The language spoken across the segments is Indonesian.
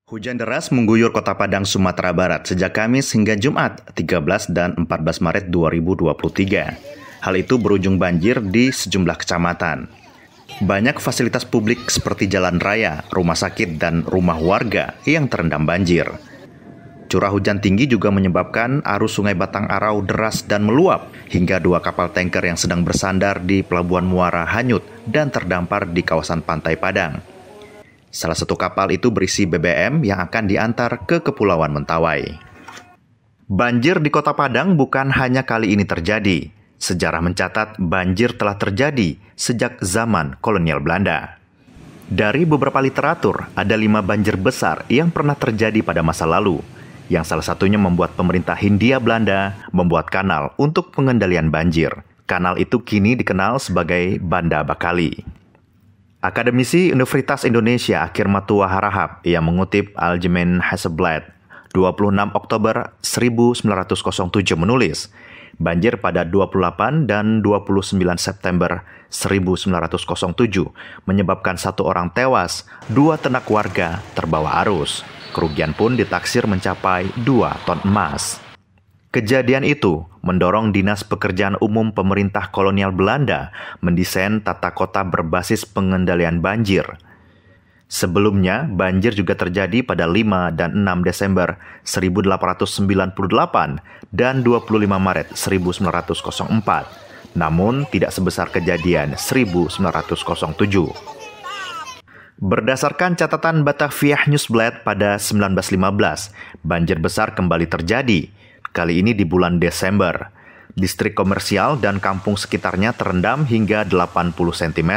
Hujan deras mengguyur Kota Padang, Sumatera Barat sejak Kamis hingga Jumat 13 dan 14 Maret 2023. Hal itu berujung banjir di sejumlah kecamatan. Banyak fasilitas publik seperti jalan raya, rumah sakit, dan rumah warga yang terendam banjir. Curah hujan tinggi juga menyebabkan arus Sungai Batang Arau deras dan meluap hingga 2 kapal tanker yang sedang bersandar di Pelabuhan Muara hanyut dan terdampar di kawasan Pantai Padang. Salah satu kapal itu berisi BBM yang akan diantar ke Kepulauan Mentawai. Banjir di Kota Padang bukan hanya kali ini terjadi. Sejarah mencatat banjir telah terjadi sejak zaman kolonial Belanda. Dari beberapa literatur, ada 5 banjir besar yang pernah terjadi pada masa lalu, yang salah satunya membuat pemerintah Hindia Belanda membuat kanal untuk pengendalian banjir. Kanal itu kini dikenal sebagai Banda Bakali. Akademisi Universitas Indonesia Akhir Matua Harahap yang mengutip Algemeen Hasselblad 26 Oktober 1907 menulis, banjir pada 28 dan 29 September 1907 menyebabkan 1 orang tewas, 2 ternak warga terbawa arus. Kerugian pun ditaksir mencapai 2 ton emas. Kejadian itu mendorong Dinas Pekerjaan Umum Pemerintah Kolonial Belanda mendesain tata kota berbasis pengendalian banjir. Sebelumnya, banjir juga terjadi pada 5 dan 6 Desember 1898 dan 25 Maret 1904, namun tidak sebesar kejadian 1907. Berdasarkan catatan Batavia Nieuwsblad pada 1915, banjir besar kembali terjadi, kali ini di bulan Desember. Distrik komersial dan kampung sekitarnya terendam hingga 80 cm.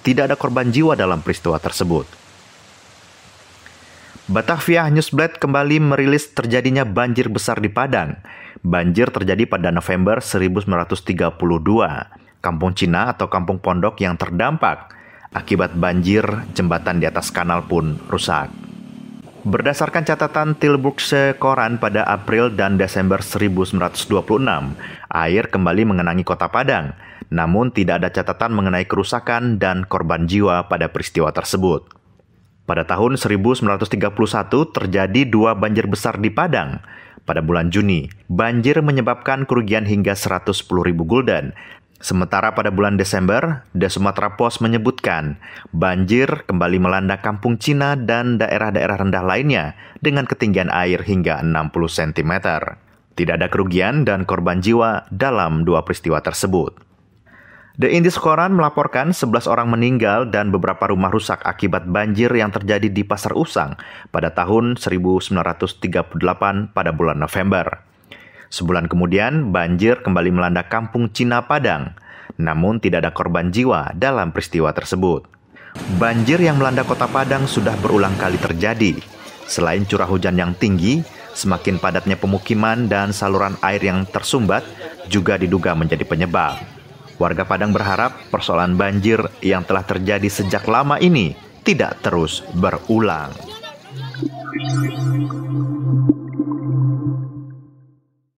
Tidak ada korban jiwa dalam peristiwa tersebut. Batavia Nieuwsblad kembali merilis terjadinya banjir besar di Padang. Banjir terjadi pada November 1932. Kampung Cina atau kampung pondok yang terdampak. Akibat banjir, jembatan di atas kanal pun rusak. Berdasarkan catatan Tilburgse Koran pada April dan Desember 1926, air kembali mengenangi Kota Padang, namun tidak ada catatan mengenai kerusakan dan korban jiwa pada peristiwa tersebut. Pada tahun 1931 terjadi 2 banjir besar di Padang. Pada bulan Juni, banjir menyebabkan kerugian hingga 110.000 gulden. Sementara pada bulan Desember, The Sumatra Post menyebutkan banjir kembali melanda kampung Cina dan daerah-daerah rendah lainnya dengan ketinggian air hingga 60 cm. Tidak ada kerugian dan korban jiwa dalam 2 peristiwa tersebut. The Indies Koran melaporkan 11 orang meninggal dan beberapa rumah rusak akibat banjir yang terjadi di Pasar Usang pada tahun 1938 pada bulan November. Sebulan kemudian, banjir kembali melanda kampung Cina Padang, namun tidak ada korban jiwa dalam peristiwa tersebut. Banjir yang melanda Kota Padang sudah berulang kali terjadi. Selain curah hujan yang tinggi, semakin padatnya pemukiman dan saluran air yang tersumbat juga diduga menjadi penyebab. Warga Padang berharap persoalan banjir yang telah terjadi sejak lama ini tidak terus berulang.